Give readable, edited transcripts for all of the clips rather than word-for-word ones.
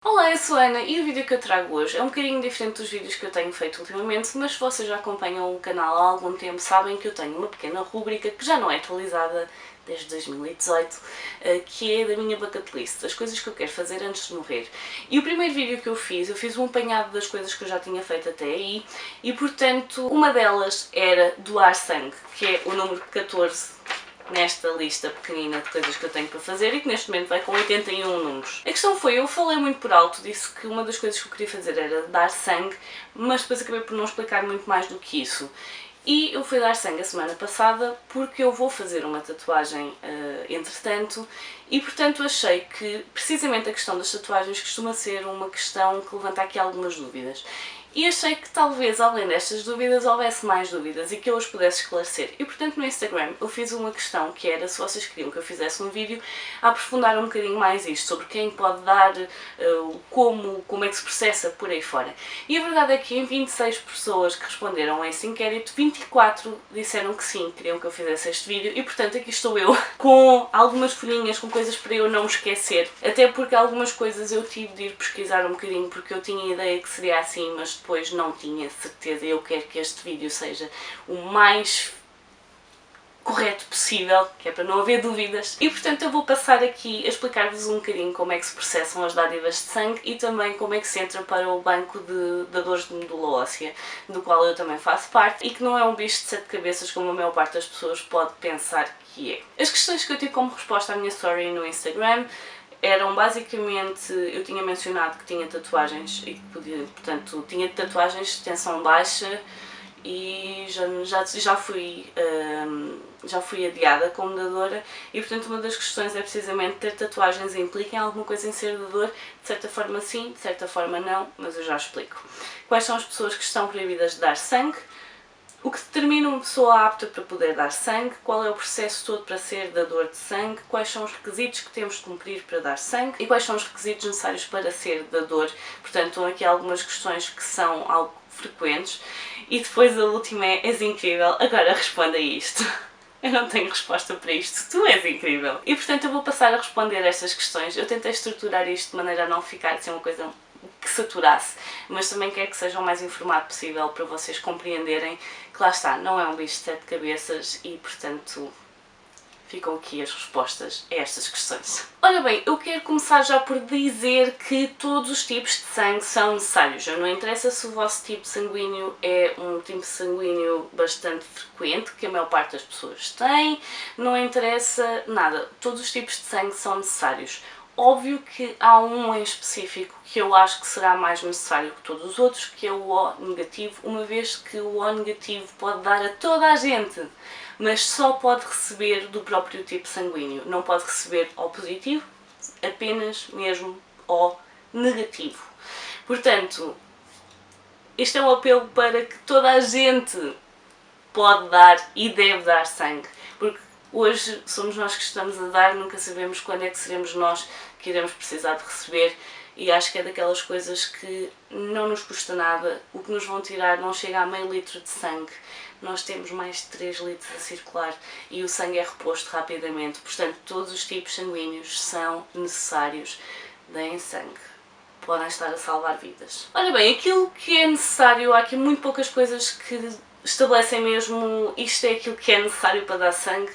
Olá, eu sou a Ana e o vídeo que eu trago hoje é um bocadinho diferente dos vídeos que eu tenho feito ultimamente, mas se vocês já acompanham o canal há algum tempo sabem que eu tenho uma pequena rúbrica que já não é atualizada desde 2018, que é da minha bucket list, das coisas que eu quero fazer antes de morrer. E o primeiro vídeo que eu fiz um apanhado das coisas que eu já tinha feito até aí, e portanto uma delas era doar sangue, que é o número 14 nesta lista pequenina de coisas que eu tenho para fazer e que neste momento vai com 81 números. A questão foi, eu falei muito por alto, disse que uma das coisas que eu queria fazer era dar sangue, mas depois acabei por não explicar muito mais do que isso. E eu fui dar sangue a semana passada porque eu vou fazer uma tatuagem entretanto e portanto achei que precisamente a questão das tatuagens costuma ser uma questão que levanta aqui algumas dúvidas. E achei que talvez, além destas dúvidas, houvesse mais dúvidas e que eu as pudesse esclarecer. E portanto no Instagram eu fiz uma questão que era se vocês queriam que eu fizesse um vídeo a aprofundar um bocadinho mais isto, sobre quem pode dar, como é que se processa por aí fora. E a verdade é que em 26 pessoas que responderam a esse inquérito, 24 disseram que sim, queriam que eu fizesse este vídeo e portanto aqui estou eu com algumas folhinhas, com coisas para eu não me esquecer. Até porque algumas coisas eu tive de ir pesquisar um bocadinho porque eu tinha a ideia que seria assim, mas depois não tinha certeza. Eu quero que este vídeo seja o mais correto possível, que é para não haver dúvidas. E portanto eu vou passar aqui a explicar-vos um bocadinho como é que se processam as dádivas de sangue e também como é que se entra para o banco de dadores de medula óssea, do qual eu também faço parte, e que não é um bicho de 7 cabeças como a maior parte das pessoas pode pensar que é. As questões que eu tive como resposta à minha story no Instagram eram basicamente, eu tinha mencionado que tinha tatuagens e que podia, portanto, tinha tatuagens de tensão baixa e já fui adiada como dadora e portanto uma das questões é precisamente ter tatuagens impliquem alguma coisa em ser dador, de certa forma sim, de certa forma não, mas eu já explico. Quais são as pessoas que estão proibidas de dar sangue? O que determina uma pessoa apta para poder dar sangue, qual é o processo todo para ser dador de sangue, quais são os requisitos que temos de cumprir para dar sangue e quais são os requisitos necessários para ser dador. Portanto, estão aqui algumas questões que são algo frequentes. E depois a última é, és incrível, agora responda a isto. Eu não tenho resposta para isto, tu és incrível. E portanto eu vou passar a responder estas questões. Eu tentei estruturar isto de maneira a não ficar assim uma coisa que saturasse, mas também quero que seja o mais informado possível para vocês compreenderem que lá está, não é um bicho de 7 cabeças e portanto ficam aqui as respostas a estas questões. Ora bem, eu quero começar já por dizer que todos os tipos de sangue são necessários. Não interessa se o vosso tipo sanguíneo é um tipo sanguíneo bastante frequente, que a maior parte das pessoas tem, não interessa nada. Todos os tipos de sangue são necessários. Óbvio que há um em específico que eu acho que será mais necessário que todos os outros, que é o O negativo, uma vez que o O negativo pode dar a toda a gente, mas só pode receber do próprio tipo sanguíneo, não pode receber O positivo, apenas mesmo O negativo. Portanto, este é um apelo para que toda a gente pode dar e deve dar sangue, porque hoje somos nós que estamos a dar, nunca sabemos quando é que seremos nós que iremos precisar de receber e acho que é daquelas coisas que não nos custa nada, o que nos vão tirar não chega a meio litro de sangue, nós temos mais de 3 litros a circular e o sangue é reposto rapidamente, portanto todos os tipos sanguíneos são necessários, deem sangue. Podem estar a salvar vidas. Ora bem, aquilo que é necessário, há aqui muito poucas coisas que estabelecem mesmo isto é aquilo que é necessário para dar sangue.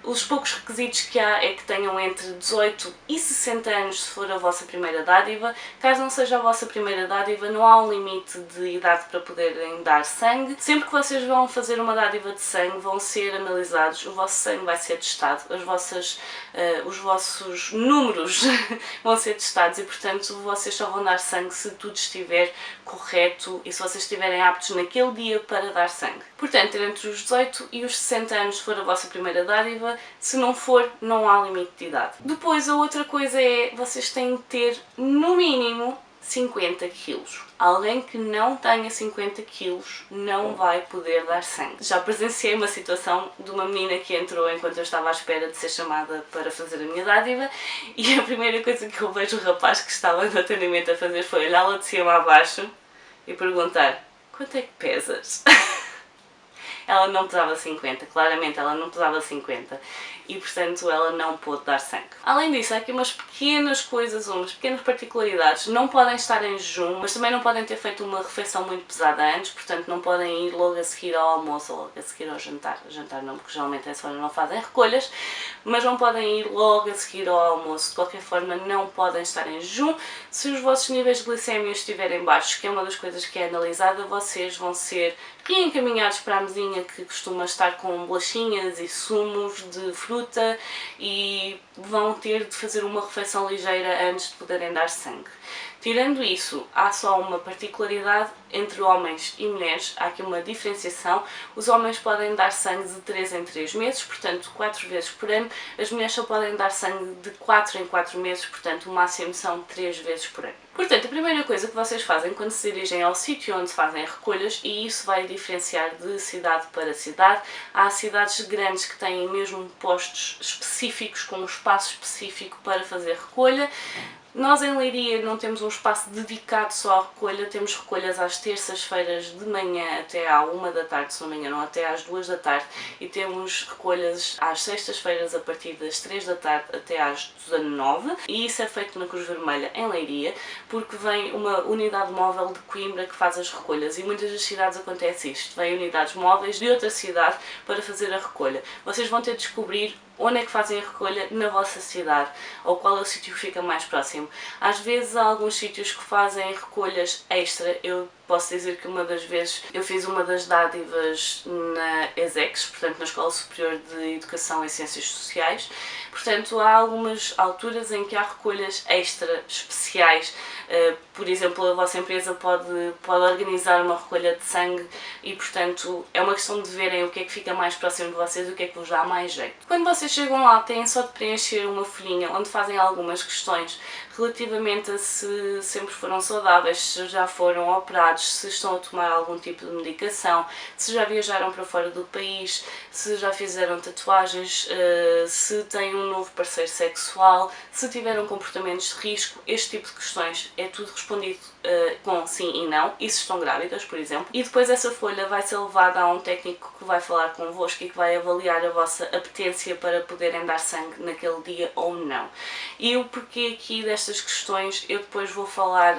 Os poucos requisitos que há é que tenham entre 18 e 60 anos se for a vossa primeira dádiva. Caso não seja a vossa primeira dádiva, não há um limite de idade para poderem dar sangue. Sempre que vocês vão fazer uma dádiva de sangue, vão ser analisados, o vosso sangue vai ser testado, os vossos números vão ser testados e portanto vocês só vão dar sangue se tudo estiver correto e se vocês estiverem aptos naquele dia para dar sangue. Portanto, entre os 18 e os 60 anos se for a vossa primeira dádiva, se não for, não há limite de idade. Depois, a outra coisa é, vocês têm de ter, no mínimo, 50 kg. Alguém que não tenha 50 kg não vai poder dar sangue. Já presenciei uma situação de uma menina que entrou enquanto eu estava à espera de ser chamada para fazer a minha dádiva e a primeira coisa que eu vejo o rapaz que estava no atendimento a fazer foi olhá-la de cima a baixo e perguntar: quanto é que pesas? Ela não pesava 50, claramente ela não pesava 50. e portanto ela não pôde dar sangue. Além disso, há aqui umas pequenas coisas, umas pequenas particularidades. Não podem estar em jejum, mas também não podem ter feito uma refeição muito pesada antes, portanto não podem ir logo a seguir ao almoço ou logo a seguir ao jantar. Jantar não, porque geralmente essa hora não fazem recolhas, mas não podem ir logo a seguir ao almoço. De qualquer forma, não podem estar em jejum. Se os vossos níveis de glicemia estiverem baixos, que é uma das coisas que é analisada, vocês vão ser reencaminhados para a mesinha que costuma estar com bolachinhas e sumos de fruta e vão ter de fazer uma refeição ligeira antes de poderem dar sangue. Tirando isso, há só uma particularidade entre homens e mulheres, há aqui uma diferenciação. Os homens podem dar sangue de 3 em 3 meses, portanto 4 vezes por ano. As mulheres só podem dar sangue de 4 em 4 meses, portanto o máximo são 3 vezes por ano. Portanto, a primeira coisa que vocês fazem quando se dirigem ao sítio onde fazem recolhas, e isso vai diferenciar de cidade para cidade, há cidades grandes que têm mesmo postos específicos, com um espaço específico para fazer recolha. Nós em Leiria não temos um espaço dedicado só à recolha, temos recolhas às terças-feiras de manhã até à 1 da tarde, se não me engano, até às 2 da tarde, e temos recolhas às sextas-feiras a partir das 3 da tarde até às 19, e isso é feito na Cruz Vermelha em Leiria, porque vem uma unidade móvel de Coimbra que faz as recolhas, e muitas das cidades acontece isto, vêm unidades móveis de outra cidade para fazer a recolha. Vocês vão ter de descobrir onde é que fazem a recolha na vossa cidade, ou qual é o sítio que fica mais próximo. Às vezes há alguns sítios que fazem recolhas extra. Eu posso dizer que uma das vezes eu fiz uma das dádivas na ESEX, portanto na Escola Superior de Educação e Ciências Sociais. Portanto, há algumas alturas em que há recolhas extra especiais. Por exemplo, a vossa empresa pode organizar uma recolha de sangue e, portanto, é uma questão de verem o que é que fica mais próximo de vocês e o que é que vos dá mais jeito. Quando vocês chegam lá, têm só de preencher uma folhinha onde fazem algumas questões relativamente a se sempre foram saudáveis, se já foram operados, se estão a tomar algum tipo de medicação, se já viajaram para fora do país, se já fizeram tatuagens, se têm um novo parceiro sexual, se tiveram comportamentos de risco. Este tipo de questões é tudo respondido com sim e não, e se estão grávidas, por exemplo. E depois essa folha vai ser levada a um técnico que vai falar convosco e que vai avaliar a vossa apetência para poderem dar sangue naquele dia ou não. E o porquê aqui destas questões eu depois vou falar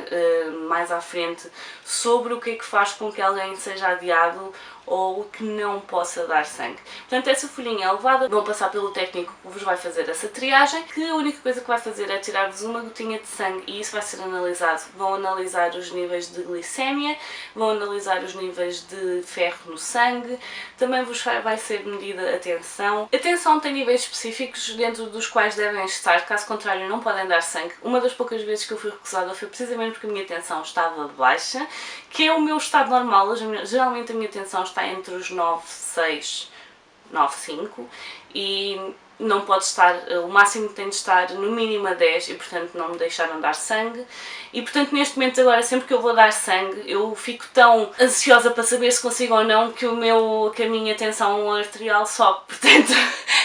mais à frente sobre o que é que faz com que alguém seja adiado ou que não possa dar sangue. Portanto, essa folhinha é levada, vão passar pelo técnico que vos vai fazer essa triagem, que a única coisa que vai fazer é tirar-vos uma gotinha de sangue e isso vai ser analisado. Vão analisar os níveis de glicémia, vão analisar os níveis de ferro no sangue, também vos vai ser medida a tensão. A tensão tem níveis específicos dentro dos quais devem estar, caso contrário não podem dar sangue. Uma das poucas vezes que eu fui recusada foi precisamente porque a minha tensão estava baixa, que é o meu estado normal. Geralmente a minha tensão está entre os 9,6, 9,5 e não pode estar, o máximo tem de estar no mínimo a 10 e portanto não me deixaram dar sangue e portanto neste momento agora sempre que eu vou dar sangue eu fico tão ansiosa para saber se consigo ou não que a minha tensão arterial sobe, portanto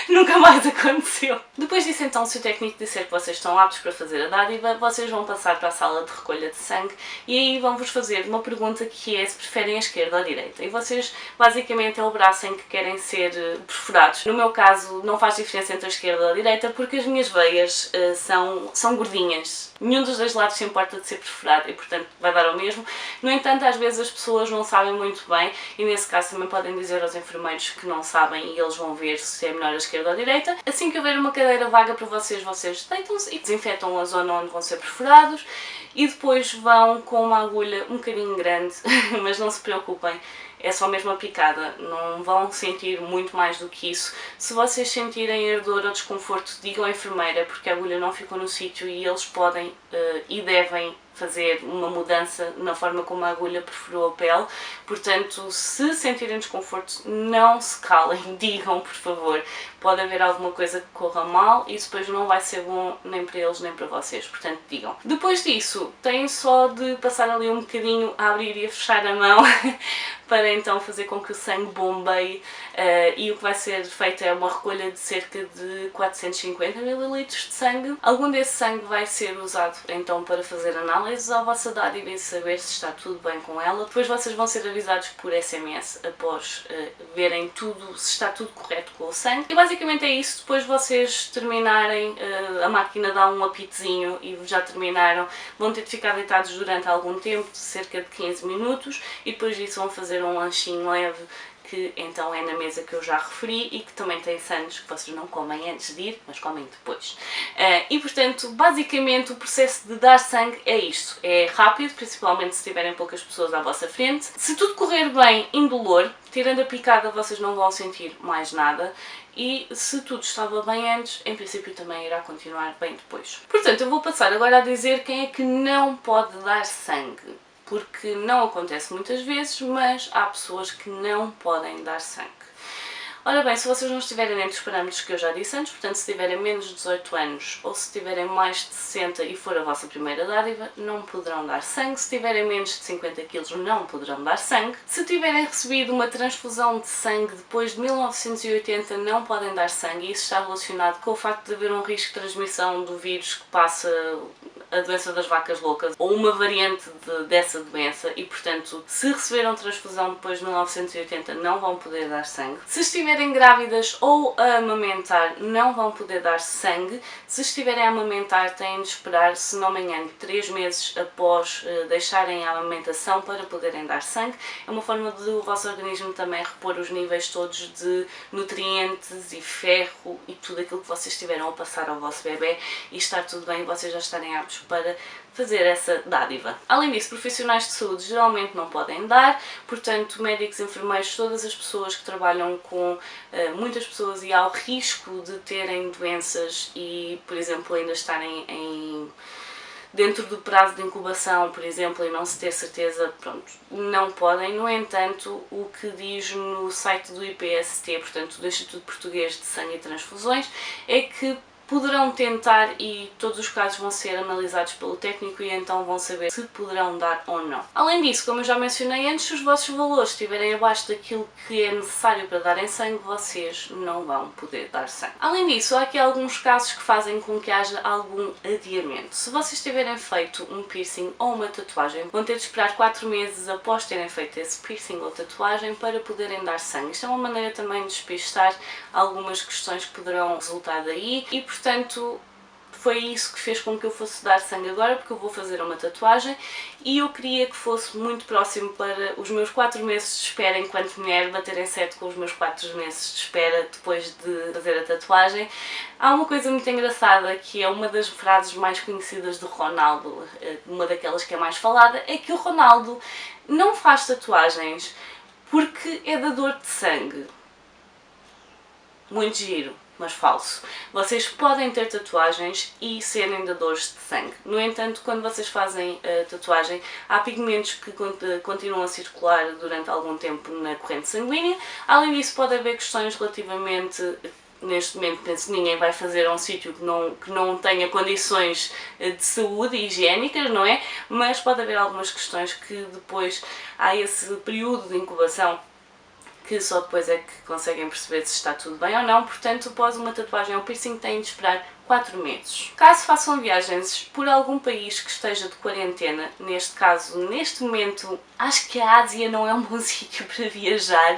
nunca mais aconteceu. Depois disso então, se o técnico disser que vocês estão aptos para fazer a dádiva, vocês vão passar para a sala de recolha de sangue e aí vão-vos fazer uma pergunta que é se preferem a esquerda ou a direita. E vocês, basicamente, é o braço em que querem ser perfurados. No meu caso, não faz diferença entre a esquerda ou a direita porque as minhas veias são gordinhas. Nenhum dos dois lados se importa de ser perfurado e, portanto, vai dar ao mesmo. No entanto, às vezes as pessoas não sabem muito bem e, nesse caso, também podem dizer aos enfermeiros que não sabem e eles vão ver se é melhor a esquerda ou a direita. Assim que houver uma cadeira vaga para vocês, vocês deitam-se e desinfetam a zona onde vão ser perfurados e depois vão com uma agulha um bocadinho grande, mas não se preocupem, é só mesmo a picada, não vão sentir muito mais do que isso. Se vocês sentirem ardor ou desconforto, digam à enfermeira, porque a agulha não ficou no sítio e eles podem e devem fazer uma mudança na forma como a agulha perfurou a pele. Portanto, se sentirem desconforto, não se calem, digam por favor. Pode haver alguma coisa que corra mal e depois não vai ser bom nem para eles nem para vocês, portanto digam. Depois disso, têm só de passar ali um bocadinho a abrir e a fechar a mão para então fazer com que o sangue bombeie e o que vai ser feito é uma recolha de cerca de 450 ml de sangue. Algum desse sangue vai ser usado então para fazer análise análise à vossa dádiva e saber se está tudo bem com ela. Depois vocês vão ser avisados por SMS após verem tudo, se está tudo correto com o sangue. E basicamente é isso. Depois vocês terminarem, a máquina dá um apitozinho e já terminaram, vão ter de ficar deitados durante algum tempo, cerca de 15 minutos, e depois disso vão fazer um lanchinho leve, que então é na mesa que eu já referi e que também tem sandes que vocês não comem antes de ir, mas comem depois. E portanto, basicamente o processo de dar sangue é isto. É rápido, principalmente se tiverem poucas pessoas à vossa frente. Se tudo correr bem, indolor, tirando a picada vocês não vão sentir mais nada. E se tudo estava bem antes, em princípio também irá continuar bem depois. Portanto, eu vou passar agora a dizer quem é que não pode dar sangue. Porque não acontece muitas vezes, mas há pessoas que não podem dar sangue. Ora bem, se vocês não estiverem dentro dos parâmetros que eu já disse antes, portanto se tiverem menos de 18 anos ou se tiverem mais de 60 e for a vossa primeira dádiva, não poderão dar sangue. Se tiverem menos de 50 kg, não poderão dar sangue. Se tiverem recebido uma transfusão de sangue depois de 1980, não podem dar sangue, e isso está relacionado com o facto de haver um risco de transmissão do vírus que passa a doença das vacas loucas, ou uma variante dessa doença, e portanto, se receberam transfusão depois de 1980, não vão poder dar sangue. Se estiverem grávidas ou a amamentar, não vão poder dar sangue. Se estiverem a amamentar, têm de esperar, se não me engano, 3 meses após deixarem a amamentação para poderem dar sangue. É uma forma do vosso organismo também repor os níveis todos de nutrientes e ferro e tudo aquilo que vocês tiveram a passar ao vosso bebê, e estar tudo bem e vocês já estarem aptos para fazer essa dádiva. Além disso, profissionais de saúde geralmente não podem dar, portanto médicos, enfermeiros, todas as pessoas que trabalham com muitas pessoas e ao risco de terem doenças e, por exemplo, ainda estarem dentro do prazo de incubação, por exemplo, e não se ter certeza, pronto, não podem. No entanto, o que diz no site do IPST, portanto do Instituto Português de Sangue e Transfusões, é que poderão tentar e todos os casos vão ser analisados pelo técnico e então vão saber se poderão dar ou não. Além disso, como eu já mencionei antes, se os vossos valores estiverem abaixo daquilo que é necessário para darem sangue, vocês não vão poder dar sangue. Além disso, há aqui alguns casos que fazem com que haja algum adiamento. Se vocês tiverem feito um piercing ou uma tatuagem, vão ter de esperar 4 meses após terem feito esse piercing ou tatuagem para poderem dar sangue. Isto é uma maneira também de despistar algumas questões que poderão resultar daí e, portanto, foi isso que fez com que eu fosse dar sangue agora, porque eu vou fazer uma tatuagem e eu queria que fosse muito próximo para os meus 4 meses de espera enquanto mulher baterem certo com os meus 4 meses de espera depois de fazer a tatuagem. Há uma coisa muito engraçada que é uma das frases mais conhecidas do Ronaldo, uma daquelas que é mais falada, é que o Ronaldo não faz tatuagens porque é dador de sangue. Muito giro, mas falso. Vocês podem ter tatuagens e serem dadores de sangue. No entanto, quando vocês fazem a tatuagem, há pigmentos que continuam a circular durante algum tempo na corrente sanguínea. Além disso, pode haver questões relativamente... Neste momento penso que ninguém vai fazer a um sítio que não tenha condições de saúde e higiênicas, não é? Mas pode haver algumas questões que depois há esse período de incubação que só depois é que conseguem perceber se está tudo bem ou não. Portanto, após uma tatuagem ou piercing têm de esperar 4 meses. Caso façam viagens por algum país que esteja de quarentena, neste caso, neste momento, acho que a Ásia não é um bom sítio para viajar.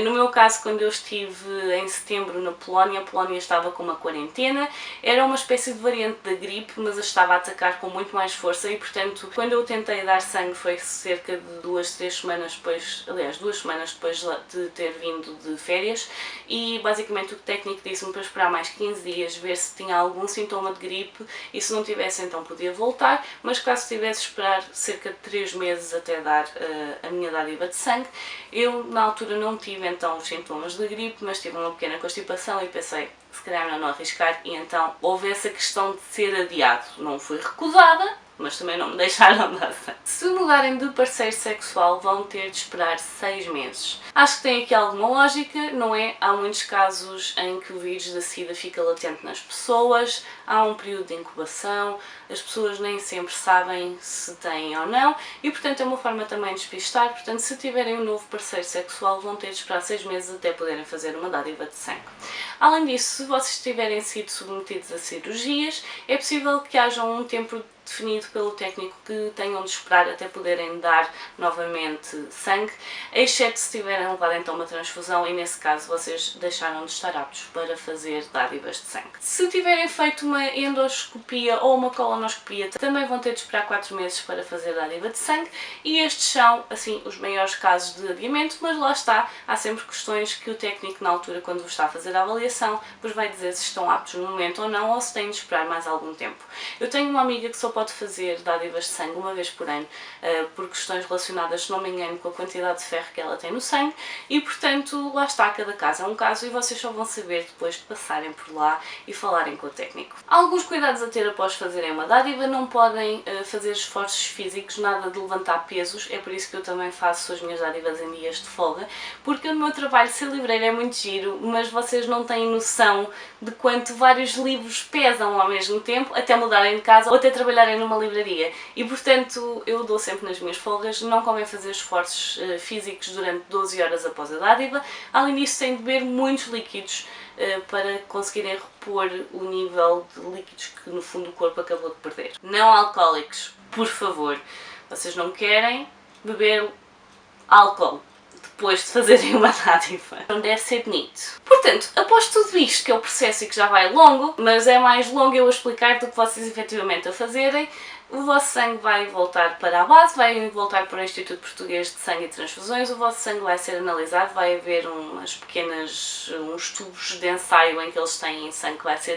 No meu caso, quando eu estive em setembro na Polónia, a Polónia estava com uma quarentena, era uma espécie de variante da gripe, mas a estava a atacar com muito mais força e, portanto, quando eu tentei dar sangue foi cerca de 2, 3 semanas depois, aliás, 2 semanas depois de ter vindo de férias, e basicamente o técnico disse-me para esperar mais 15 dias, ver se tinha algum sintoma de gripe, e se não tivesse então podia voltar, mas caso tivesse esperar cerca de 3 meses até dar a minha dádiva de sangue. Eu na altura não tive então os sintomas de gripe, mas tive uma pequena constipação e pensei, se calhar não arriscar, e então houve essa questão de ser adiado. Não fui recusada, mas também não me deixaram dar sangue. Se mudarem de parceiro sexual, vão ter de esperar 6 meses. Acho que tem aqui alguma lógica, não é? Há muitos casos em que o vírus da SIDA fica latente nas pessoas, há um período de incubação, as pessoas nem sempre sabem se têm ou não, e portanto é uma forma também de despistar. Portanto, se tiverem um novo parceiro sexual, vão ter de esperar 6 meses até poderem fazer uma dádiva de sangue. Além disso, se vocês tiverem sido submetidos a cirurgias, é possível que haja um tempo definido pelo técnico que tenham de esperar até poderem dar novamente sangue, exceto se tiverem levado então uma transfusão e nesse caso vocês deixaram de estar aptos para fazer dádivas de sangue. Se tiverem feito uma endoscopia ou uma colonoscopia, também vão ter de esperar 4 meses para fazer dádiva de sangue e estes são, assim, os maiores casos de adiamento, mas lá está, há sempre questões que o técnico na altura, quando vos está a fazer a avaliação, vos vai dizer se estão aptos no momento ou não, ou se têm de esperar mais algum tempo. Eu tenho uma amiga que só pode fazer dádivas de sangue uma vez por ano, por questões relacionadas, se não me engano, com a quantidade de ferro que ela tem no sangue e, portanto, lá está, cada caso é um caso e vocês só vão saber depois de passarem por lá e falarem com o técnico. Alguns cuidados a ter após fazerem uma dádiva: não podem fazer esforços físicos, nada de levantar pesos, é por isso que eu também faço as minhas dádivas em dias de folga, porque o meu trabalho de ser livreira é muito giro, mas vocês não têm noção de quanto vários livros pesam ao mesmo tempo, até mudarem de casa ou até trabalharem numa livraria. E portanto eu dou sempre nas minhas folgas, não convém fazer esforços físicos durante 12 horas após a dádiva. Além disso, têm de beber muitos líquidos para conseguirem repor o nível de líquidos que no fundo o corpo acabou de perder. Não alcoólicos, por favor. Vocês não querem beber álcool depois de fazerem uma dádiva. Não deve ser bonito. Portanto, após tudo isto, que é o processo e que já vai longo, mas é mais longo eu a explicar do que vocês efetivamente a fazerem, o vosso sangue vai voltar para a base, vai voltar para o Instituto Português de Sangue e Transfusões, o vosso sangue vai ser analisado, vai haver uns tubos de ensaio em que eles têm sangue que vai ser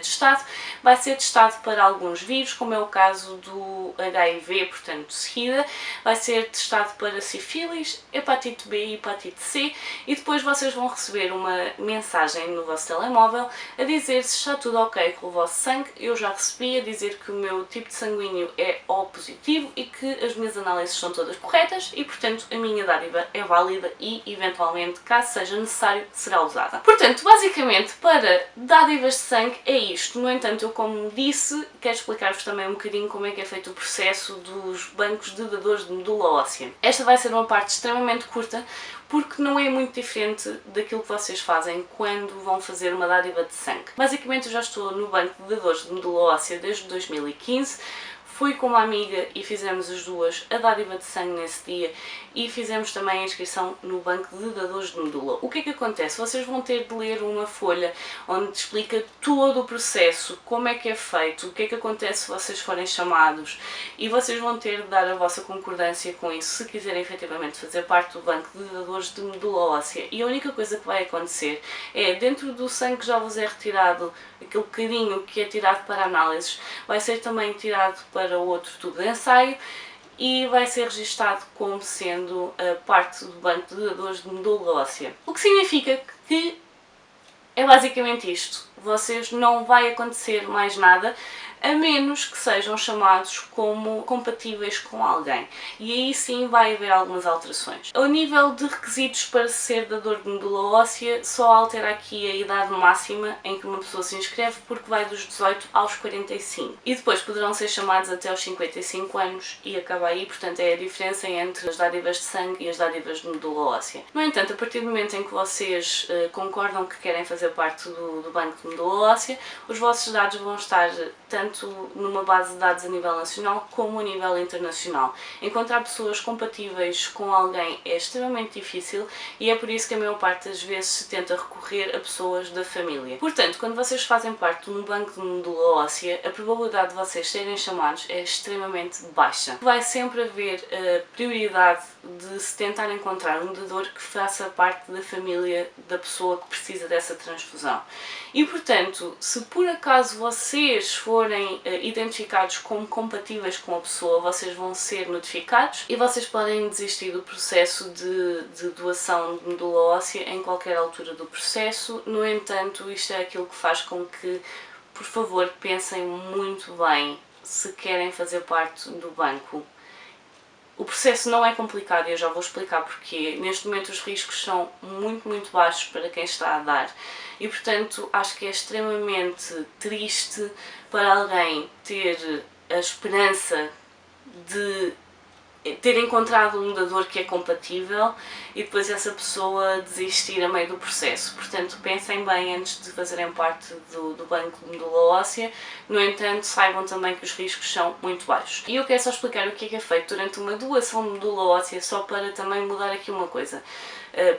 testado para alguns vírus, como é o caso do HIV, portanto SIDA, vai ser testado para sífilis, hepatite B e hepatite C, e depois vocês vão receber uma mensagem no vosso telemóvel a dizer se está tudo ok com o vosso sangue. Eu já recebi a dizer que o meu tipo de sanguíneo é O positivo e que as minhas análises são todas corretas e, portanto, a minha dádiva é válida e, eventualmente, caso seja necessário, será usada. Portanto, basicamente, para dádivas de sangue é isto. No entanto, eu, como disse, quero explicar-vos também um bocadinho como é que é feito o processo dos bancos de dadores de medula óssea. Esta vai ser uma parte extremamente curta, porque não é muito diferente daquilo que vocês fazem quando vão fazer uma dádiva de sangue. Basicamente, eu já estou no banco de dadores de medula óssea desde 2015, fui com uma amiga e fizemos as duas a dádiva de sangue nesse dia e fizemos também a inscrição no banco de dadores de medula. O que é que acontece? Vocês vão ter de ler uma folha onde explica todo o processo, como é que é feito, o que é que acontece se vocês forem chamados, e vocês vão ter de dar a vossa concordância com isso se quiserem efetivamente fazer parte do banco de dadores de medula óssea. E a única coisa que vai acontecer é, dentro do sangue que já vos é retirado, aquele bocadinho que é tirado para análises, vai ser também tirado para outro tubo de ensaio e vai ser registado como sendo parte do banco de dadores de medula óssea. O que significa que é basicamente isto. Vocês não vai acontecer mais nada, a menos que sejam chamados como compatíveis com alguém. E aí sim vai haver algumas alterações. Ao nível de requisitos para ser dador de medula óssea, só altera aqui a idade máxima em que uma pessoa se inscreve, porque vai dos 18 aos 45. E depois poderão ser chamados até aos 55 anos e acaba aí, portanto é a diferença entre as dádivas de sangue e as dádivas de medula óssea. No entanto, a partir do momento em que vocês concordam que querem fazer parte do banco de medula óssea, os vossos dados vão estar tanto numa base de dados a nível nacional como a nível internacional. Encontrar pessoas compatíveis com alguém é extremamente difícil e é por isso que a maior parte das vezes se tenta recorrer a pessoas da família. Portanto, quando vocês fazem parte de um banco de medula óssea, a probabilidade de vocês serem chamados é extremamente baixa. Vai sempre haver a prioridade de se tentar encontrar um dador que faça parte da família da pessoa que precisa dessa transfusão. E portanto, se por acaso vocês forem identificados como compatíveis com a pessoa, vocês vão ser notificados e vocês podem desistir do processo de doação de medula óssea em qualquer altura do processo. No entanto, isto é aquilo que faz com que, por favor, pensem muito bem se querem fazer parte do banco. O processo não é complicado e eu já vou explicar porque. Neste momento os riscos são muito baixos para quem está a dar e, portanto, acho que é extremamente triste para alguém ter a esperança de ter encontrado um dador que é compatível e depois essa pessoa desistir a meio do processo. Portanto, pensem bem antes de fazerem parte do banco de medula óssea. No entanto, saibam também que os riscos são muito baixos. E eu quero só explicar o que é feito durante uma doação de medula óssea, só para também mudar aqui uma coisa,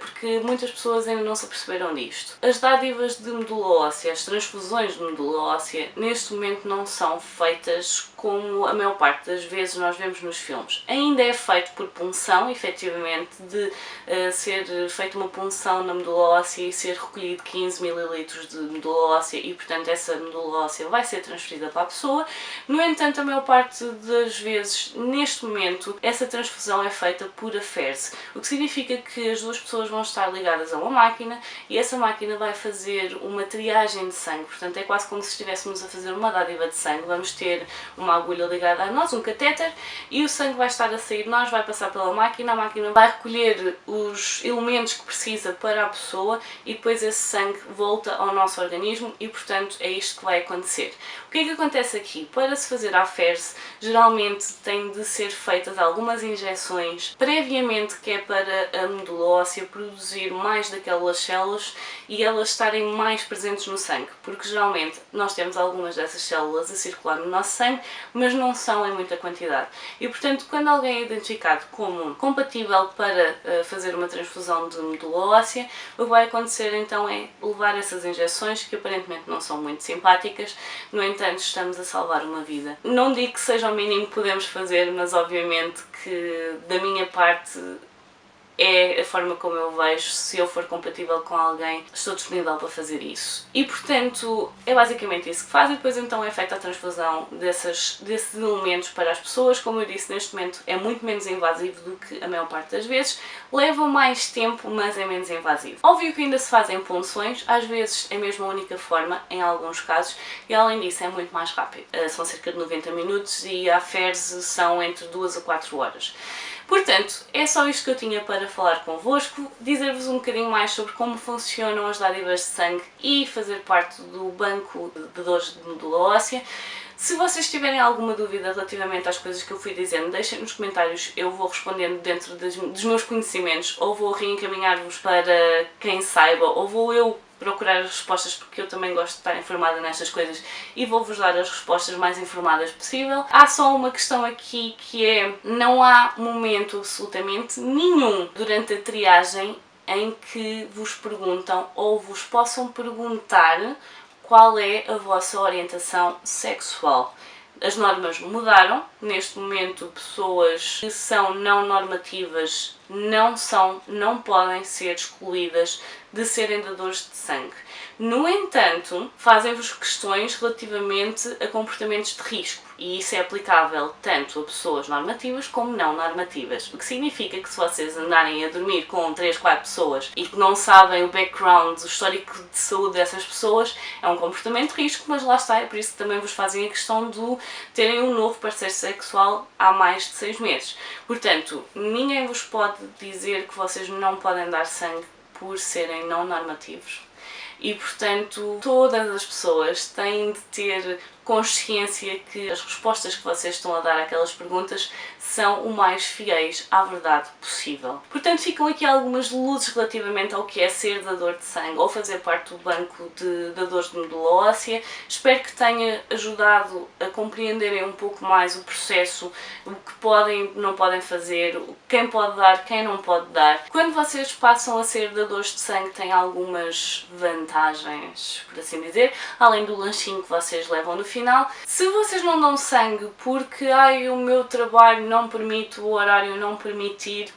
porque muitas pessoas ainda não se aperceberam disto. As dádivas de medula óssea, as transfusões de medula óssea, neste momento não são feitas como a maior parte das vezes nós vemos nos filmes. Ainda é feito por punção, efetivamente, de ser feita uma punção na medula óssea e ser recolhido 15 ml de medula óssea e, portanto, essa medula óssea vai ser transferida para a pessoa. No entanto, a maior parte das vezes, neste momento, essa transfusão é feita por aférese, o que significa que as duas pessoas vão estar ligadas a uma máquina e essa máquina vai fazer uma triagem de sangue. Portanto, é quase como se estivéssemos a fazer uma dádiva de sangue. Vamos ter uma agulha ligada a nós, um catéter, e o sangue vai estar a sair de nós, vai passar pela máquina, a máquina vai recolher os elementos que precisa para a pessoa e depois esse sangue volta ao nosso organismo e, portanto, é isto que vai acontecer. O que é que acontece aqui? Para se fazer a aférese, geralmente tem de ser feitas algumas injeções previamente, que é para a medula óssea produzir mais daquelas células e elas estarem mais presentes no sangue, porque geralmente nós temos algumas dessas células a circular no nosso sangue, mas não são em muita quantidade. E, portanto, quando alguém é identificado como compatível para fazer uma transfusão de medula óssea, o que vai acontecer então é levar essas injeções, que aparentemente não são muito simpáticas. No entanto, estamos a salvar uma vida. Não digo que seja o mínimo que podemos fazer, mas obviamente que da minha parte é a forma como eu vejo. Se eu for compatível com alguém, estou disponível para fazer isso. E, portanto, é basicamente isso que faz, e depois então é feita a transfusão desses elementos para as pessoas. Como eu disse, neste momento é muito menos invasivo do que a maior parte das vezes, leva mais tempo, mas é menos invasivo. Óbvio que ainda se fazem punções, às vezes é mesmo a única forma, em alguns casos, e além disso é muito mais rápido. São cerca de 90 minutos e a aférese são entre 2 a 4 horas. Portanto, é só isto que eu tinha para falar convosco, dizer-vos um bocadinho mais sobre como funcionam as dádivas de sangue e fazer parte do banco de dadores de medula óssea. Se vocês tiverem alguma dúvida relativamente às coisas que eu fui dizendo, deixem nos comentários, eu vou respondendo dentro dos meus conhecimentos, ou vou reencaminhar-vos para quem saiba, ou vou eu procurar as respostas, porque eu também gosto de estar informada nestas coisas e vou-vos dar as respostas mais informadas possível. Há só uma questão aqui, que é: não há momento absolutamente nenhum durante a triagem em que vos perguntam ou vos possam perguntar qual é a vossa orientação sexual. As normas mudaram. Neste momento, pessoas que são não normativas não podem ser excluídas de serem dadores de sangue. No entanto, fazem-vos questões relativamente a comportamentos de risco, e isso é aplicável tanto a pessoas normativas como não normativas, o que significa que se vocês andarem a dormir com 3, 4 pessoas e que não sabem o background, o histórico de saúde dessas pessoas, é um comportamento de risco, mas lá está, é por isso que também vos fazem a questão de terem um novo parceiro sexual há mais de 6 meses. Portanto, ninguém vos pode dizer que vocês não podem dar sangue por serem não normativos. E, portanto, todas as pessoas têm de ter consciência que as respostas que vocês estão a dar àquelas perguntas são o mais fiéis à verdade possível. Portanto, ficam aqui algumas luzes relativamente ao que é ser dador de sangue ou fazer parte do banco de dadores de medula óssea. Espero que tenha ajudado a compreenderem um pouco mais o processo, o que podem e não podem fazer, quem pode dar, quem não pode dar. Quando vocês passam a ser dadores de sangue, têm algumas vantagens, por assim dizer, além do lanchinho que vocês levam no final. Se vocês não dão sangue porque o meu trabalho não permite, o horário não permitir,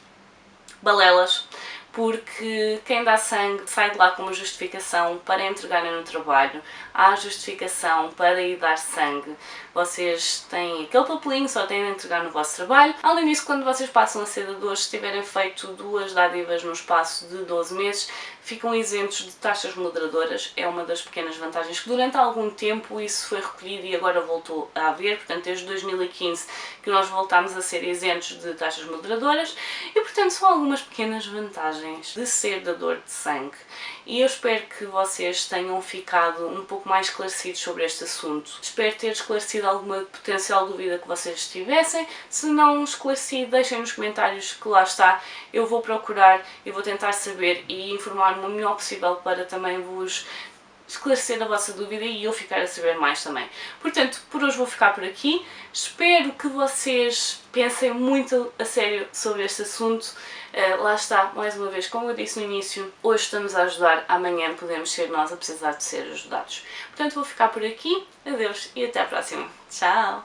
balelas, porque quem dá sangue sai de lá com uma justificação para entregarem no trabalho, há justificação para ir dar sangue, vocês têm aquele papelinho, só têm de entregar no vosso trabalho. Além disso, quando vocês passam a ser dadores, se tiverem feito 2 dádivas no espaço de 12 meses, ficam isentos de taxas moderadoras. É uma das pequenas vantagens que durante algum tempo isso foi recolhido e agora voltou a haver, portanto desde 2015 que nós voltámos a ser isentos de taxas moderadoras e, portanto, são algumas pequenas vantagens vantagens de ser dador de sangue e eu espero que vocês tenham ficado um pouco mais esclarecidos sobre este assunto. Espero ter esclarecido alguma potencial dúvida que vocês tivessem. Se não esclareci, deixem nos comentários que lá está. Eu vou procurar, eu vou tentar saber e informar-me o melhor possível para também vos esclarecer a vossa dúvida e eu ficar a saber mais também. Portanto, por hoje vou ficar por aqui. Espero que vocês pensem muito a sério sobre este assunto. Lá está, mais uma vez, como eu disse no início, hoje estamos a ajudar, amanhã podemos ser nós a precisar de ser ajudados. Portanto, vou ficar por aqui. Adeus e até à próxima. Tchau!